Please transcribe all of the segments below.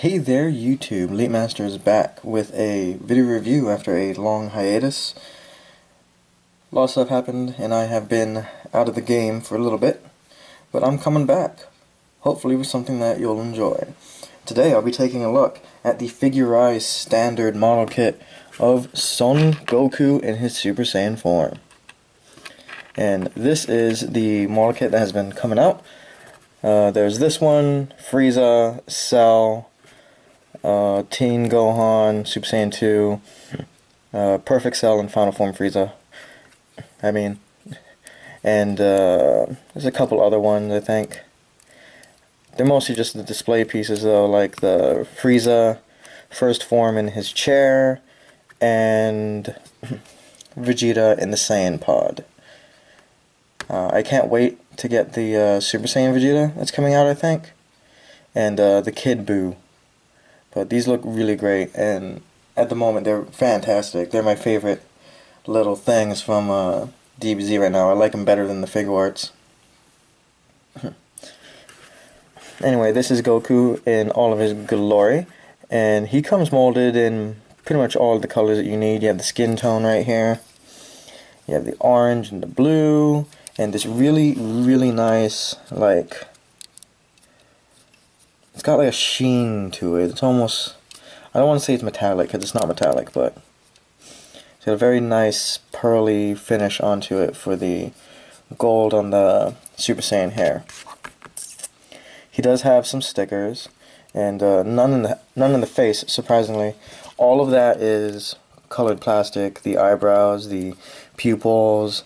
Hey there YouTube, Late Master is back with a video review after a long hiatus. A lot of stuff happened and I have been out of the game for a little bit, but I'm coming back, hopefully with something that you'll enjoy. Today I'll be taking a look at the figurized standard model kit of Son-Goku in his Super Saiyan form. And this is the model kit that has been coming out. There's this one, Frieza, Cell, Teen Gohan, Super Saiyan 2, Perfect Cell, and Final Form Frieza. And there's a couple other ones, I think. They're mostly just the display pieces though, like the Frieza first form in his chair, and Vegeta in the Saiyan pod. I can't wait to get the Super Saiyan Vegeta that's coming out, I think, and the Kid Buu. But these look really great, and at the moment they're fantastic. They're my favorite little things from DBZ right now. I like them better than the Figuarts. Anyway, this is Goku in all of his glory, and he comes molded in pretty much all of the colors that you need. You have the skin tone right here. You have the orange and the blue, and this really, really nice, like, it's got like a sheen to it. It's almost, I don't want to say it's metallic because it's not metallic, but it's got a very nice pearly finish onto it for the gold on the Super Saiyan hair. He does have some stickers, and none in the face, surprisingly. All of that is colored plastic, the eyebrows, the pupils,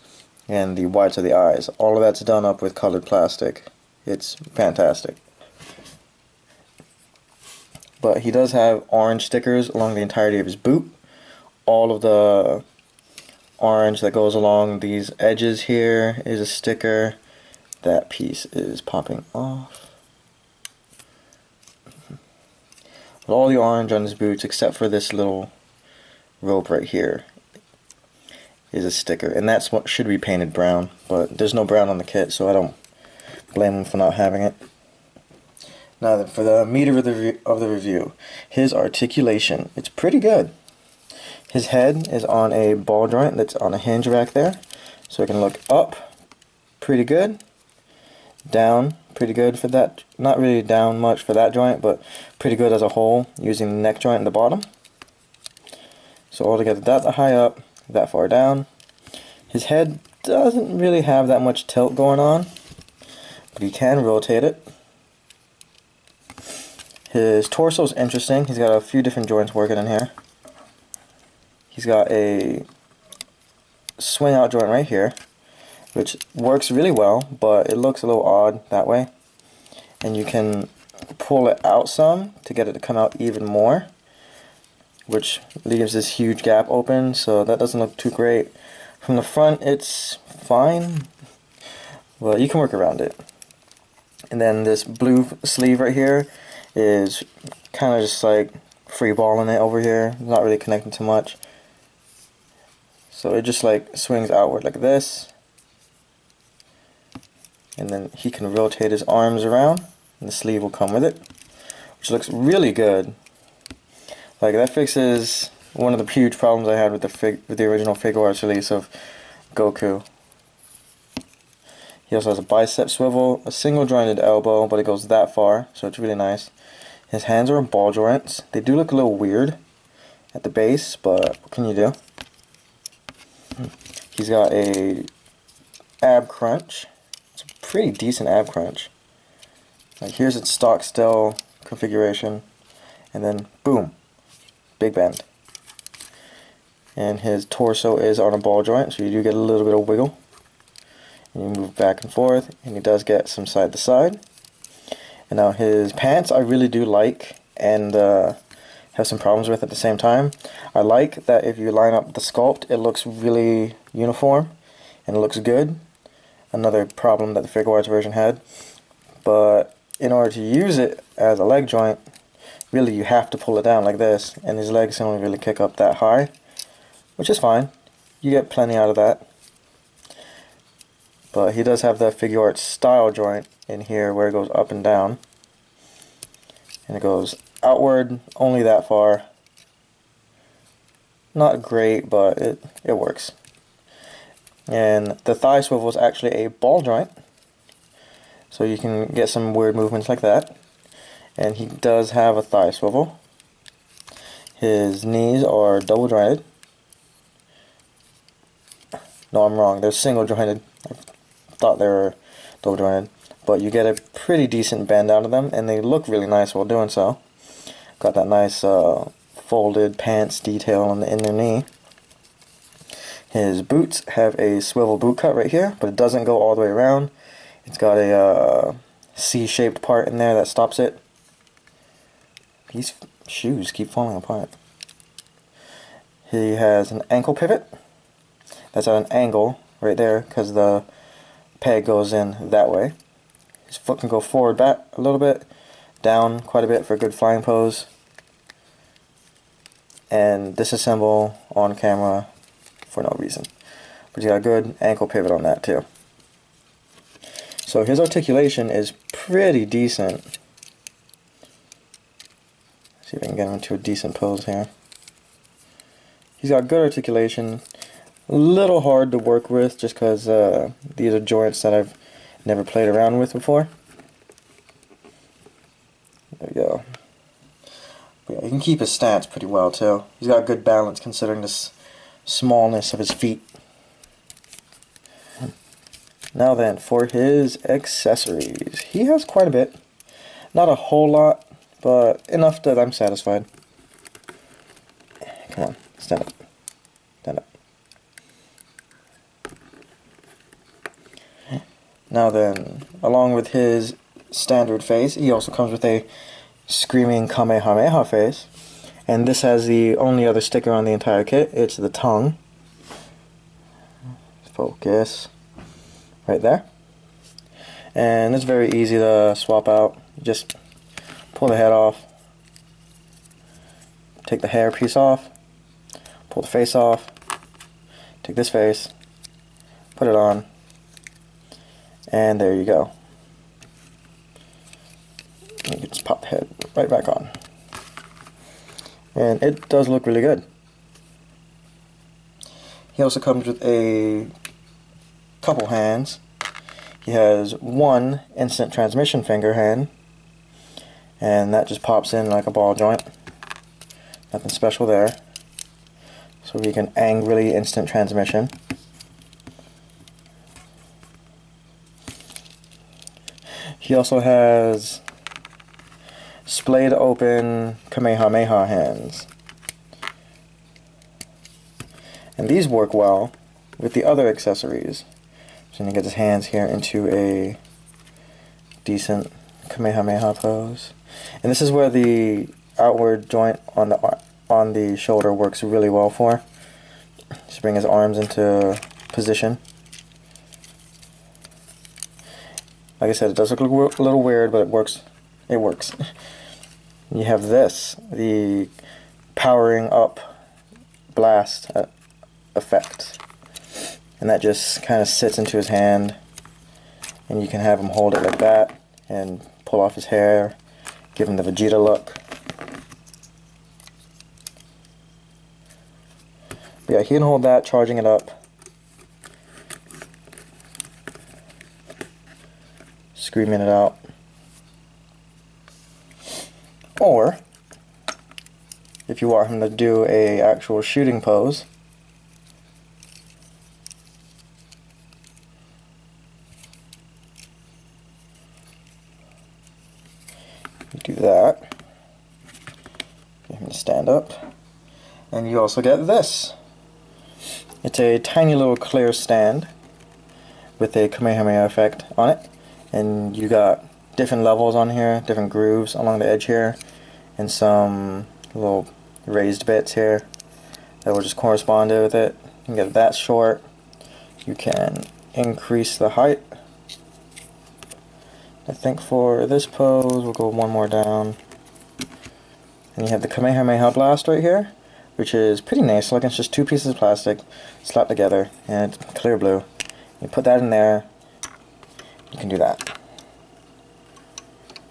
and the whites of the eyes. All of that's done up with colored plastic. It's fantastic. But he does have orange stickers along the entirety of his boot. All of the orange that goes along these edges here is a sticker. That piece is popping off. But all the orange on his boots, except for this little rope right here, is a sticker. And that's what should be painted brown. But there's no brown on the kit, so I don't blame him for not having it. Now then, for the meat of the review, his articulation, it's pretty good. His head is on a ball joint that's on a hinge back there, so it can look up, pretty good, down, pretty good for that, not really down much for that joint, but pretty good as a whole, using the neck joint in the bottom. So altogether, that high up, that far down. His head doesn't really have that much tilt going on, but he can rotate it. His torso is interesting. He's got a few different joints working in here. He's got a swing out joint right here, which works really well, but it looks a little odd that way. And you can pull it out some to get it to come out even more, which leaves this huge gap open, so that doesn't look too great. From the front, it's fine, but you can work around it. And then this blue sleeve right here is kind of just like free balling it over here, not really connecting too much. So it just like swings outward like this, and then he can rotate his arms around and the sleeve will come with it, which looks really good. Like, that fixes one of the huge problems I had with the original Figuarts release of Goku. He also has a bicep swivel, a single jointed elbow, but it goes that far, so it's really nice. His hands are ball joints. They do look a little weird at the base, but what can you do? He's got a ab crunch. It's a pretty decent ab crunch. Like, here's its stock still configuration, and then boom, big bend. And his torso is on a ball joint, so you do get a little bit of wiggle. And you move back and forth, and he does get some side to side. And now his pants I really do like, and have some problems with at the same time. I like that if you line up the sculpt, it looks really uniform and it looks good. Another problem that the Figuarts version had. But in order to use it as a leg joint, really you have to pull it down like this, and his legs can only really kick up that high, which is fine. You get plenty out of that. But he does have the Figuarts style joint in here where it goes up and down, and it goes outward only that far. Not great, but it works. And the thigh swivel is actually a ball joint, so you can get some weird movements like that. And he does have a thigh swivel. His knees are double jointed. No, I'm wrong. They're single jointed. I thought they were double jointed. But you get a pretty decent bend out of them, and they look really nice while doing so. Got that nice folded pants detail on the inner knee. His boots have a swivel boot cut right here, but it doesn't go all the way around. It's got a C-shaped part in there that stops it. These shoes keep falling apart. He has an ankle pivot. That's at an angle right there because the peg goes in that way. His foot can go forward back a little bit, down quite a bit for a good flying pose. And disassemble on camera for no reason. But he's got a good ankle pivot on that too. So his articulation is pretty decent. See if I can get him into a decent pose here. He's got good articulation. A little hard to work with just because these are joints that I've never played around with before. There we go. But yeah, he can keep his stance pretty well too. He's got good balance considering the smallness of his feet. Now then, for his accessories. He has quite a bit. Not a whole lot, but enough that I'm satisfied. Come on, stand up. Stand up. Now then, along with his standard face, he also comes with a screaming Kamehameha face. And this has the only other sticker on the entire kit. It's the tongue. Focus. Right there. And it's very easy to swap out. You just pull the head off. Take the hair piece off. Pull the face off. Take this face. Put it on. And there you go. You can just pop the head right back on. And it does look really good. He also comes with a couple hands. He has one instant transmission finger hand, and that just pops in like a ball joint. Nothing special there. So we can angrily instant transmission. He also has splayed open Kamehameha hands. And these work well with the other accessories. So he gets his hands here into a decent Kamehameha pose. And this is where the outward joint on the shoulder works really well for. Just bring his arms into position. Like I said, it does look a little weird, but it works. It works. You have this, the powering up blast effect. And that just kind of sits into his hand. And you can have him hold it like that and pull off his hair, give him the Vegeta look. But yeah, he can hold that, charging it up. Screaming it out. Or, if you want him to do a actual shooting pose, you do that. Get him to stand up. And you also get this. It's a tiny little clear stand with a Kamehameha effect on it. And you got different levels on here, different grooves along the edge here, and some little raised bits here that will just correspond with it. You can get it that short. You can increase the height. I think for this pose we'll go one more down. And you have the Kamehameha blast right here, which is pretty nice. Like, it's just two pieces of plastic slapped together, and it's clear blue. You put that in there. You can do that.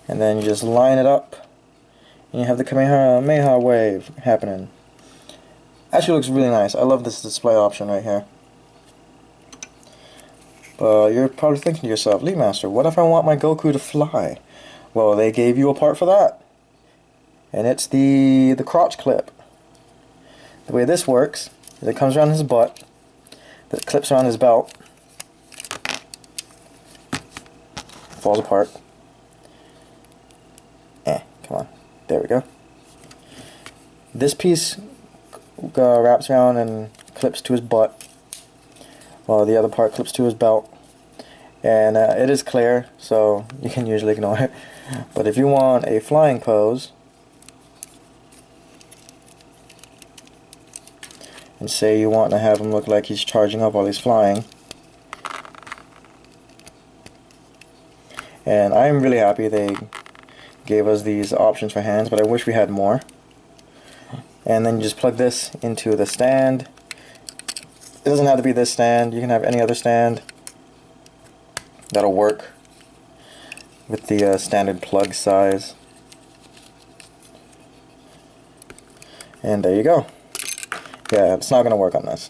And then you just line it up And you have the Kamehameha wave happening. Actually looks really nice. I love this display option right here. But you're probably thinking to yourself, Leap Master, what if I want my Goku to fly? Well, they gave you a part for that. And it's the crotch clip. The way this works is it comes around his butt, that clips around his belt, falls apart. Come on. There we go. This piece wraps around and clips to his butt, while the other part clips to his belt. And it is clear, so you can usually ignore it. But if you want a flying pose, and say you want to have him look like he's charging up while he's flying, and I'm really happy they gave us these options for hands, but I wish we had more. And then you just plug this into the stand. It doesn't have to be this stand, you can have any other stand. That'll work with the standard plug size. And there you go. Yeah, it's not going to work on this.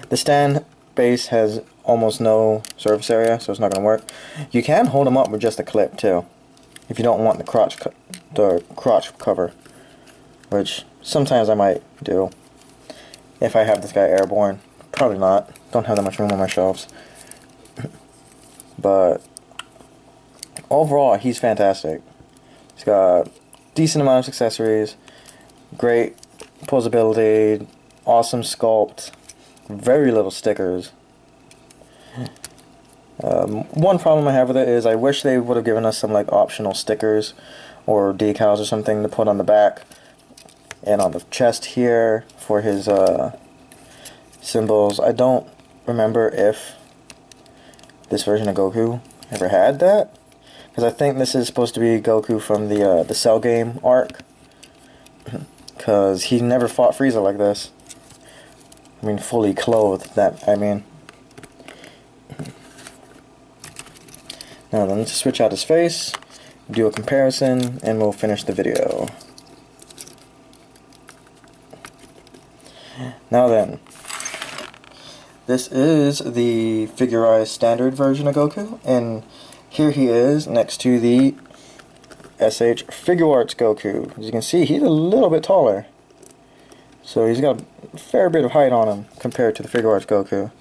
The stand base has almost no surface area, so it's not going to work. You can hold them up with just a clip too, if you don't want the crotch cover, which sometimes I might do if I have this guy airborne. Probably not. Don't have that much room on my shelves. But overall, he's fantastic. He's got decent amount of accessories, great posability, awesome sculpt, very little stickers. One problem I have with it is I wish they would have given us some like optional stickers or decals or something to put on the back and on the chest here for his symbols. I don't remember if this version of Goku ever had that, because I think this is supposed to be Goku from the Cell game arc, because he never fought Frieza like this. I mean, fully clothed, that I mean. Now then, let's switch out his face, do a comparison, and we'll finish the video. Now then, this is the figurized standard version of Goku, and here he is next to the SH Figure Arts Goku. As you can see, he's a little bit taller. So he's got a fair bit of height on him compared to the Figure Arts Goku.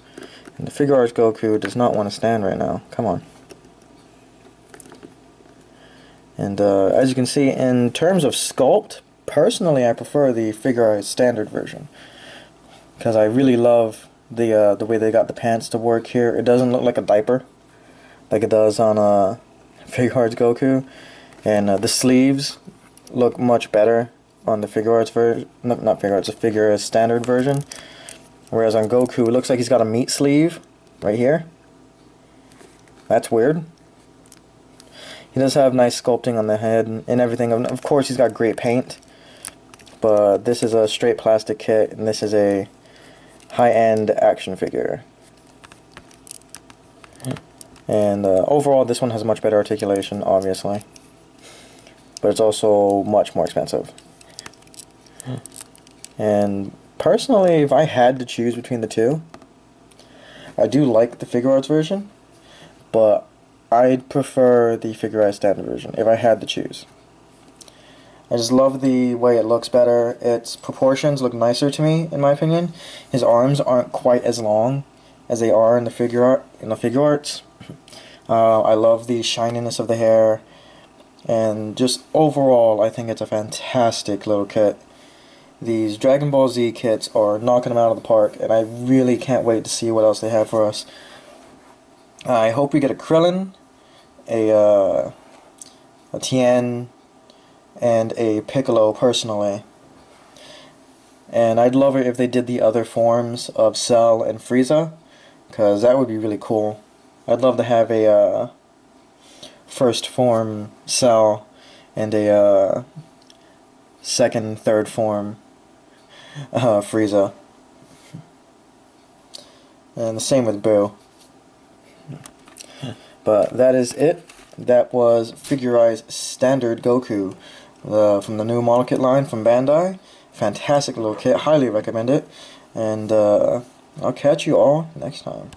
And the Figure Arts Goku does not want to stand right now. Come on. And as you can see, in terms of sculpt, personally I prefer the figurized standard version, because I really love the way they got the pants to work here. It doesn't look like a diaper like it does on Figure Arts Goku, and the sleeves look much better on the Figure Arts version. Not Figure Arts, the Figure standard version. Whereas on Goku, it looks like he's got a meat sleeve right here. That's weird. He does have nice sculpting on the head and everything. Of course, he's got great paint, but this is a straight plastic kit, and this is a high-end action figure. And overall, this one has much better articulation, obviously, but it's also much more expensive. And personally, if I had to choose between the two, I do like the Figure Arts version, but I'd prefer the figurized standard version if I had to choose. I just love the way it looks better. Its proportions look nicer to me, in my opinion. His arms aren't quite as long as they are in the Figure Arts. I love the shininess of the hair, and just overall, I think it's a fantastic little kit. These Dragon Ball Z kits are knocking them out of the park, and I really can't wait to see what else they have for us. I hope we get a Krillin, a Tien, and a Piccolo personally. And I'd love it if they did the other forms of Cell and Frieza, because that would be really cool. I'd love to have a first form Cell and a second, third form Frieza. And the same with Boo. But that is it. That was Figurized Standard Goku from the new model kit line from Bandai. Fantastic little kit, highly recommend it. And I'll catch you all next time.